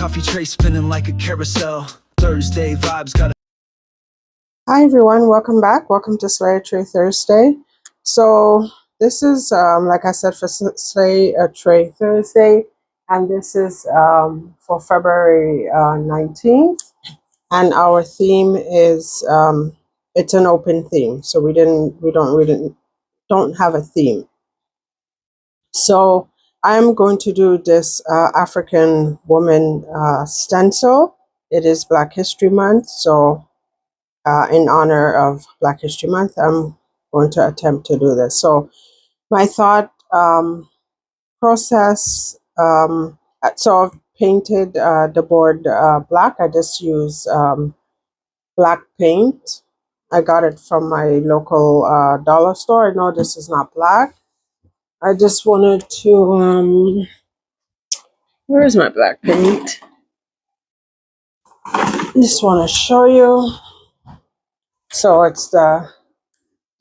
Coffee tray spinning like a carousel. Thursday vibes got. Hi everyone, welcome back. Welcome to Slay a Tray Thursday. So this is like I said, for Slay a Tray Thursday, and this is for February 19th, and our theme is it's an open theme, so we don't have a theme. So I'm going to do this African woman stencil. It is Black History Month, so in honor of Black History Month, I'm going to attempt to do this. So my thought process, so I've painted the board black. I just use black paint. I got it from my local dollar store. I know this is not black. I just wanted to, where is my black paint? I just want to show you. So it's the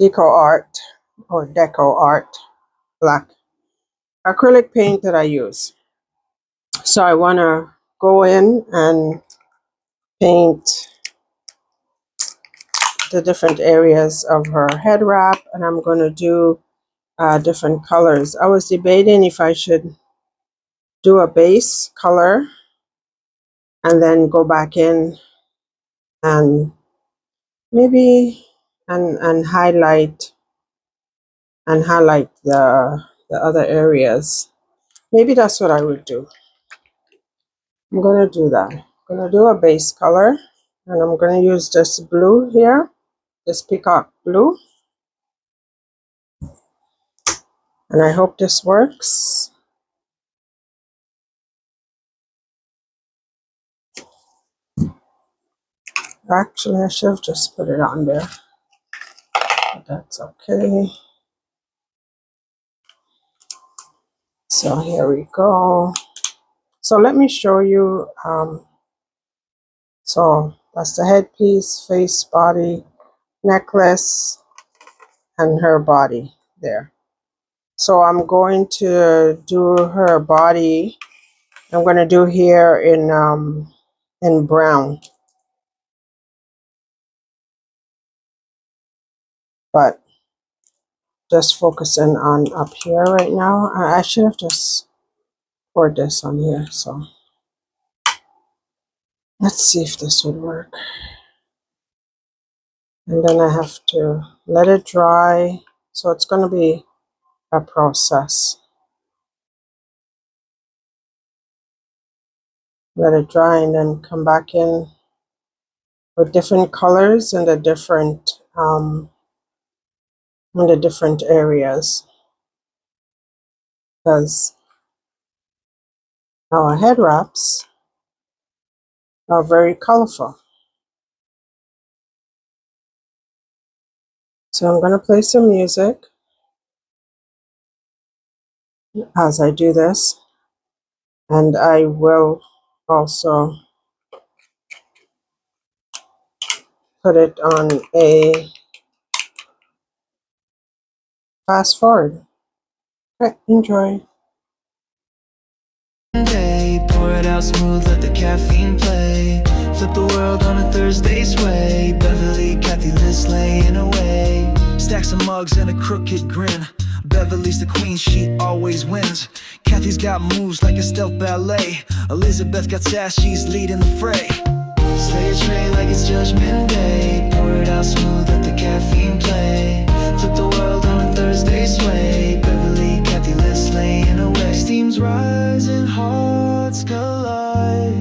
Deco Art black acrylic paint that I use. So I want to go in and paint the different areas of her head wrap, and I'm going to do different colors. I was debating if I should do a base color and then go back in and maybe and highlight the other areas. Maybe that's what I would do. I'm going to do that. I'm going to do a base color, and I'm going to use this blue here, this peacock blue, and I hope this works. Actually, I should have just put it on there, but that's okay. So here we go. So let me show you. So that's the headpiece, face, body, necklace, and her body there. So I'm going to do her body. I'm going to do here in brown, but just focusing on up here right now. I should have just poured this on here. So let's see if this would work. And then I have to let it dry. So it's going to be a process. Let it dry and then come back in with different colors in the different areas, because our head wraps are very colorful. So I'm going to play some music as I do this, and I will also put it on a fast forward. Okay, enjoy. Pour it out smooth, let the caffeine play. Flip the world on a Thursday sway. Beverly, Kathy, Liz laying away. Stacks of mugs and a crooked grin. Beverly's the queen, she always wins. Kathy's got moves like a stealth ballet. Elisabeth got sass, she's leading the fray. Slay a tray like it's Judgment Day. Pour it out smooth, let the caffeine play. Flip the world on a Thursday sway. Beverly, Kathy, Liz laying away. Steam's rising, hearts collide.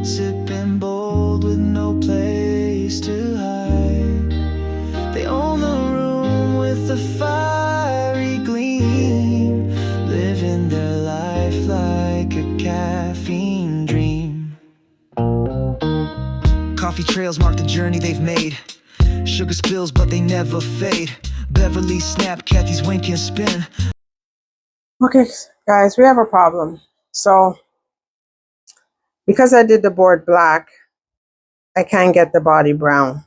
Sipping bold with no place to hide. They own the room with a fiery gleam, living their life like a caffeine dream. Coffee trails mark the journey they've made. Sugar spills, but they never fade. Beverly snap, Kathy's wink and spin. Okay, guys, we have a problem. So because I did the board black, I can't get the body brown.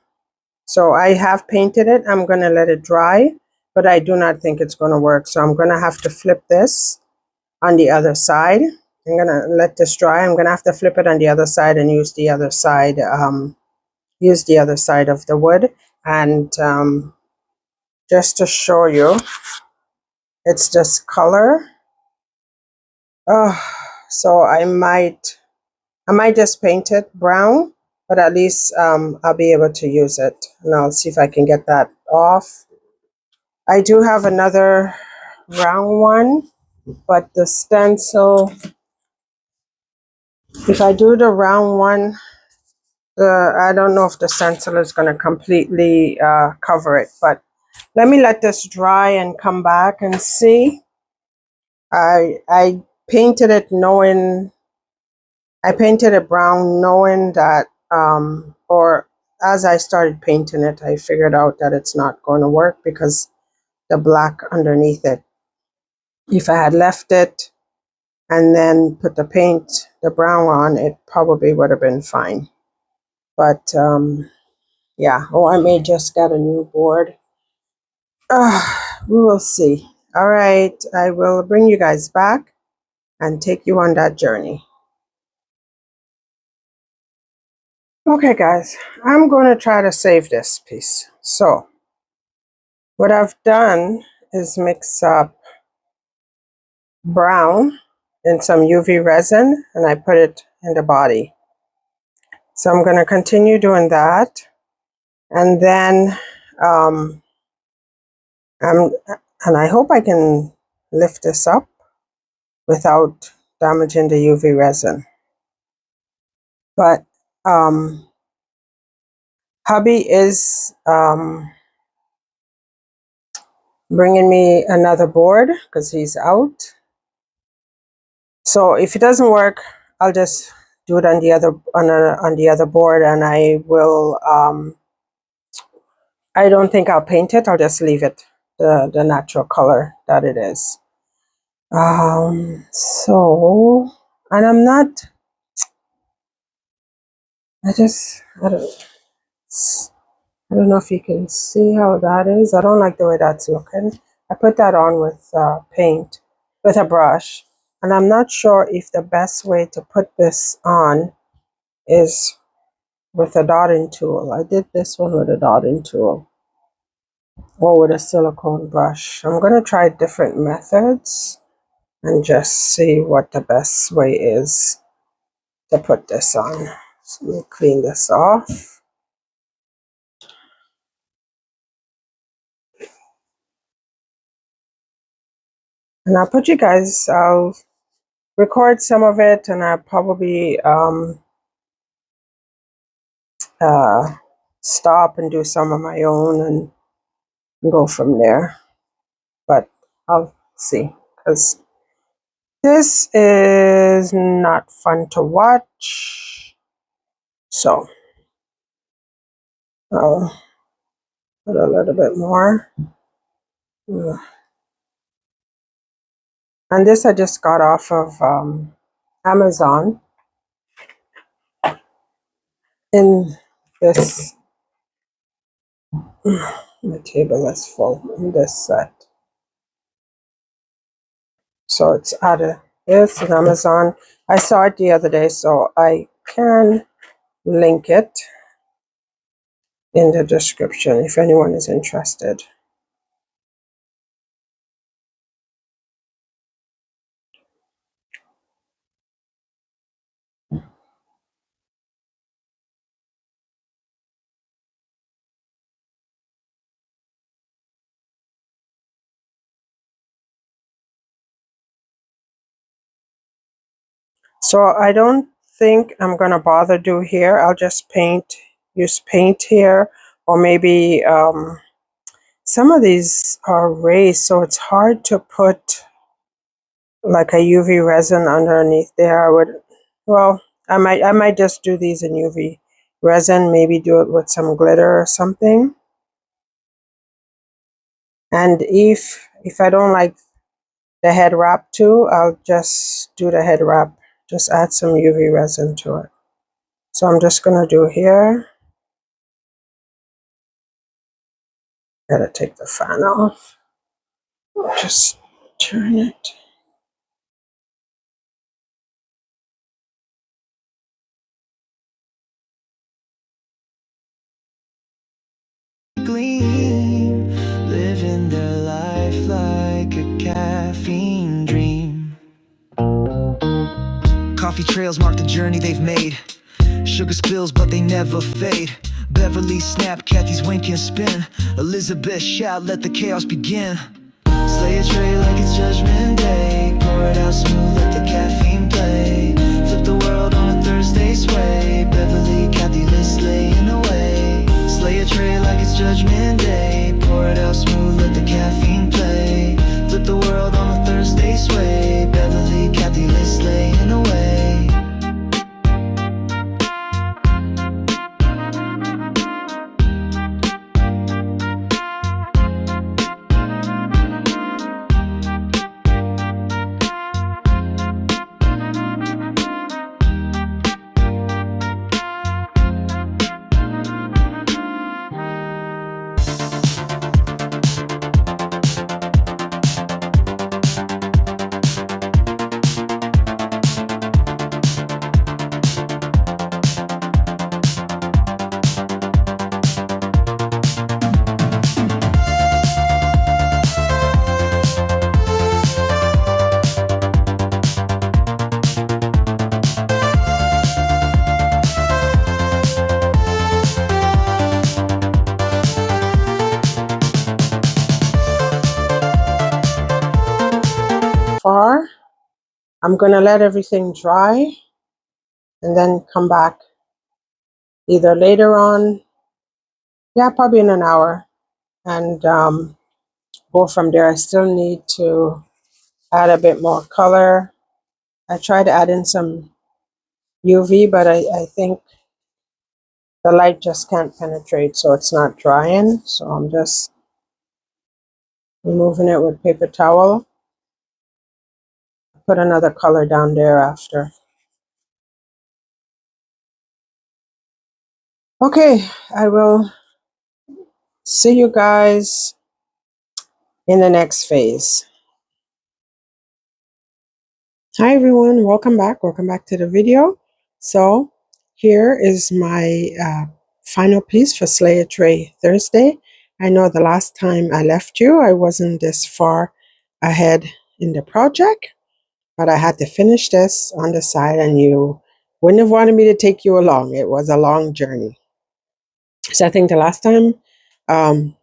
So I have painted it. I'm going to let it dry, but I do not think it's going to work. So I'm going to have to flip this on the other side. I'm gonna let this dry. I'm gonna have to flip it on the other side and use the other side. Use the other side of the wood, and just to show you, it's this color. Oh, so I might just paint it brown, but at least I'll be able to use it, and I'll see if I can get that off. I do have another round one, but the stencil, if I do the round one, I don't know if the stencil is going to completely cover it, but let me let this dry and come back and see. I painted it knowing, I painted it brown knowing that, or as I started painting it, I figured out that it's not going to work because the black underneath it. If I had left it and then put the paint, the brown on, it probably would have been fine. But yeah, or I may just get a new board. We will see. All right, I will bring you guys back and take you on that journey. Okay, guys, I'm going to try to save this piece. So what I've done is mix up brown in some UV resin, and I put it in the body. So I'm going to continue doing that, and then and I hope I can lift this up without damaging the UV resin. But hubby is bringing me another board because he's out. So if it doesn't work, I'll just do it on the other on the other board, and I will. I don't think I'll paint it. I'll just leave it the natural color that it is. So, and I'm not. I don't know if you can see how that is. I don't like the way that's looking. I put that on with paint, with a brush. And I'm not sure if the best way to put this on is with a dotting tool. I did this one with a dotting tool or with a silicone brush. I'm going to try different methods and just see what the best way is to put this on. So let me clean this off. And I'll put you guys, I'll record some of it, and I'll probably stop and do some of my own and go from there. But I'll see, because this is not fun to watch. So I'll put a little bit more. And this I just got off of Amazon in this. My table is full in this set. So it's added. It's an Amazon. I saw it the other day, so I can link it in the description if anyone is interested. So I don't think I'm gonna bother do here. I'll just use paint here, or maybe some of these are raised, so it's hard to put like a UV resin underneath there. Well, I might just do these in UV resin, maybe do it with some glitter or something. And if I don't like the head wrap too, I'll just do the head wrap, just add some UV resin to it. So I'm just gonna do here. Gotta take the fan off. Just turn it. gleam, living their life like a caffeine dream. Coffee trails mark the journey they've made. Sugar spills, but they never fade. Beverly snap, Kathy's wink and spin. Elisabeth shout, let the chaos begin. Slay a tray like it's judgment day. Pour it out smooth, let the caffeine play. Flip the world on a Thursday sway. Beverly, Kathy, let's slaying away. Slay a tray like it's judgment day. Pour it out smooth, let the caffeine play. Flip the world on a Thursday sway. Beverly, Kathy, let's slaying away. Far. I'm gonna let everything dry and then come back either later on, yeah, probably in an hour, and go from there. I still need to add a bit more color. I tried to add in some UV, but I think the light just can't penetrate, so it's not drying. So I'm just removing it with paper towel. Put another color down there after. Okay, I will see you guys in the next phase. Hi everyone, welcome back to the video. So here is my final piece for Slay a Tray Thursday. I know the last time I left you I wasn't this far ahead in the project, but I had to finish this on the side and you wouldn't have wanted me to take you along. It was a long journey. So I think um,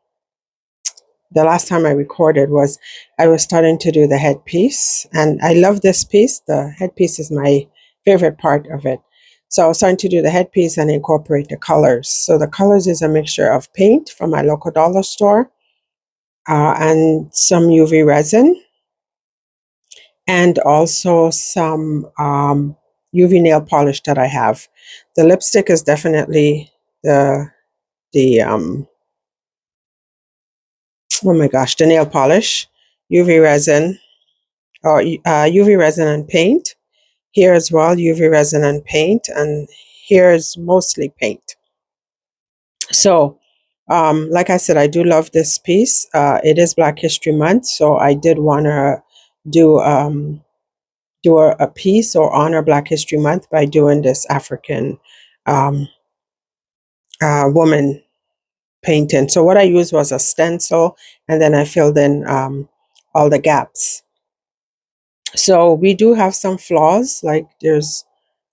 the last time I recorded was I was starting to do the headpiece, and I love this piece. The headpiece is my favorite part of it. So I was starting to do the headpiece and incorporate the colors. So the colors is a mixture of paint from my local dollar store and some UV resin, and also some UV nail polish that I have. The lipstick is definitely the oh my gosh, the nail polish, UV resin, or UV resin and paint. Here as well, UV resin and paint, and here is mostly paint. So, like I said, I do love this piece. It is Black History Month, so I did want to do a piece or honor Black History Month by doing this African um, woman painting. So what I used was a stencil, and then I filled in all the gaps. So we do have some flaws, like there's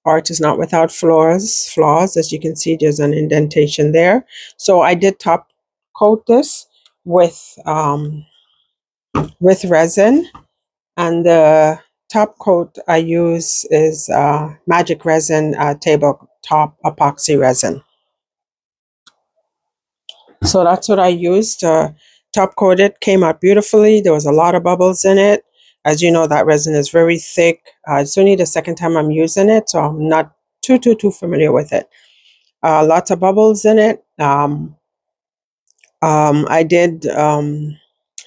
art is not without flaws. As you can see, there's an indentation there. So I did top coat this with resin, and the top coat I use is Magic Resin tabletop epoxy resin. So that's what I used to top coat it. Came out beautifully. There was a lot of bubbles in it. As you know, that resin is very thick. It's only the second time I'm using it, so I'm not too familiar with it. Lots of bubbles in it. I did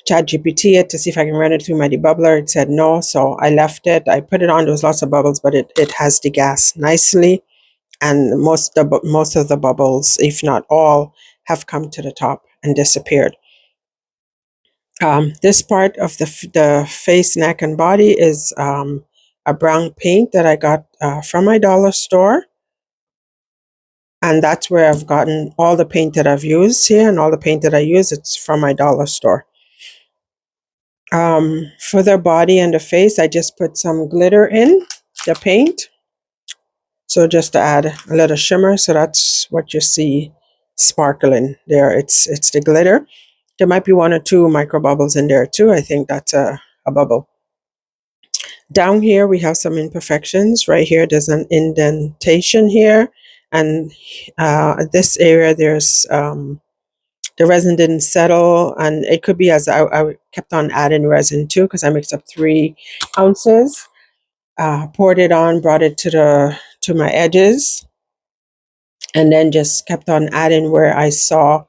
chat GPT it to see if I can run it through my debubbler. It said no, so I left it. I put it on. There was lots of bubbles, but it has degassed nicely, and most of the bubbles, if not all, have come to the top and disappeared. This part of the face, neck, and body is a brown paint that I got from my dollar store. And that's where I've gotten all the paint that I've used here, and all the paint that I use, it's from my dollar store. For the body and the face, I just put some glitter in the paint. So just to add a little shimmer, so that's what you see sparkling there. It's the glitter. There might be 1 or 2 micro bubbles in there too. I think that's a bubble. Down here we have some imperfections. Right here there's an indentation here, and this area there's the resin didn't settle, and it could be as I kept on adding resin too, because I mixed up 3 ounces, poured it on, brought it to my edges, and then just kept on adding where I saw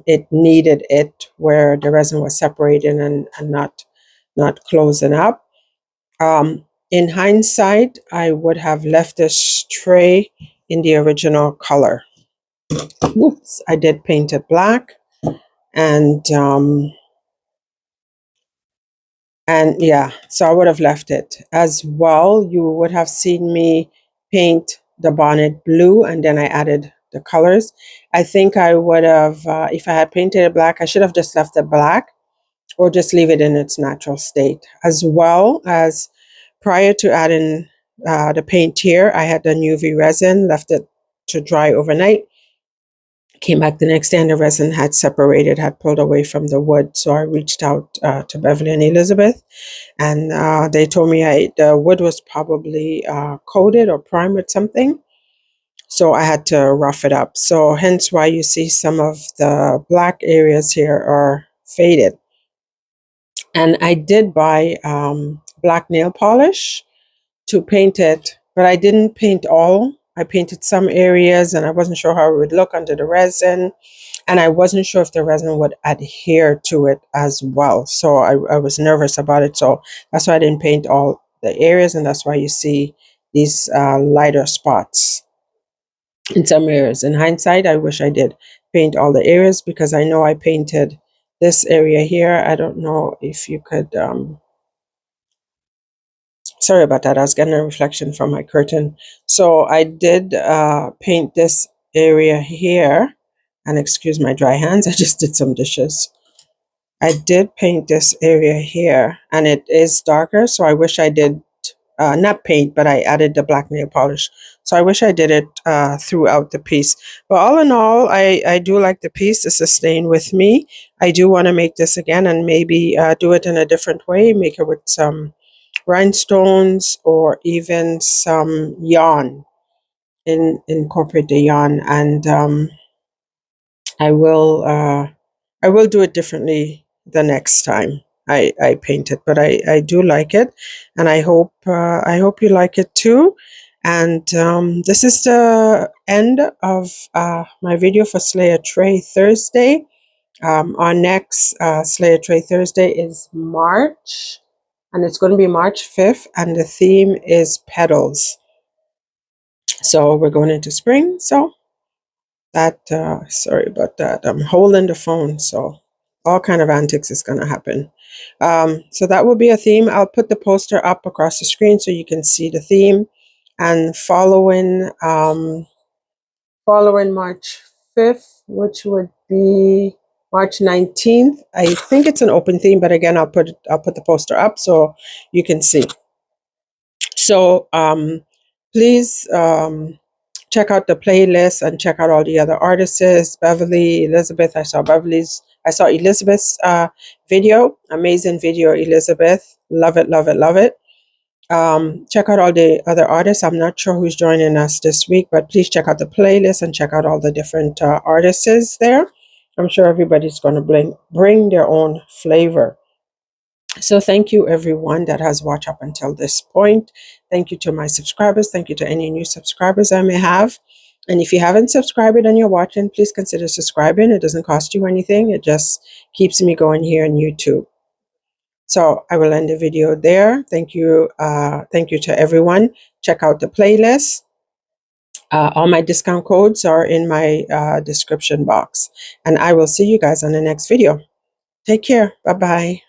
it needed it, where the resin was separating and not closing up. In hindsight, I would have left this tray in the original color. Whoops, I did paint it black, and yeah, so I would have left it as well. You would have seen me paint the bonnet blue, and then I added the colors. I think I would have, if I had painted it black, I should have just left it black, or just leave it in its natural state. As well as prior to adding the paint here, I had done UV resin, left it to dry overnight. Came back the next day and the resin had separated, had pulled away from the wood. So I reached out to Beverly and Elisabeth, and they told me the wood was probably coated or primed with something. So I had to rough it up. So hence why you see some of the black areas here are faded. And I did buy black nail polish to paint it, but I didn't paint all. I painted some areas, and I wasn't sure how it would look under the resin, and I wasn't sure if the resin would adhere to it as well. So I was nervous about it. So that's why I didn't paint all the areas, and that's why you see these lighter spots in some areas. In hindsight, I wish I did paint all the areas, because I know I painted this area here. I don't know if you could sorry about that. I was getting a reflection from my curtain. So I did paint this area here, and excuse my dry hands, I just did some dishes. I did paint this area here, and it is darker, so I wish I did not paint, but I added the black nail polish. So I wish I did it throughout the piece. But all in all, I do like the piece. This is staying with me. I do want to make this again, and maybe do it in a different way, make it with some rhinestones or even some yarn, incorporate the yarn, and I will do it differently the next time I paint it. But I do like it, and I hope you like it too. And this is the end of my video for Slayer Tray Thursday. Our next Slayer Tray Thursday is March, and it's going to be March 5th, and the theme is petals. So we're going into spring. So that sorry about that, I'm holding the phone, so all kind of antics is going to happen. So that will be a theme. I'll put the poster up across the screen so you can see the theme. And following March 5th, which would be March 19th, I think it's an open theme, but again, I'll put the poster up so you can see. So please check out the playlist and check out all the other artists. Beverly, Elisabeth. I saw Elisabeth's video. Amazing video, Elisabeth. Love it, love it, love it. Check out all the other artists. I'm not sure who's joining us this week, but please check out the playlist and check out all the different artists there. I'm sure everybody's going to bring their own flavor. So thank you everyone that has watched up until this point. Thank you to my subscribers. Thank you to any new subscribers I may have. And if you haven't subscribed and you're watching, please consider subscribing. It doesn't cost you anything. It just keeps me going here on YouTube. So I will end the video there. Thank you. Thank you to everyone. Check out the playlist. All my discount codes are in my description box. And I will see you guys on the next video. Take care. Bye-bye.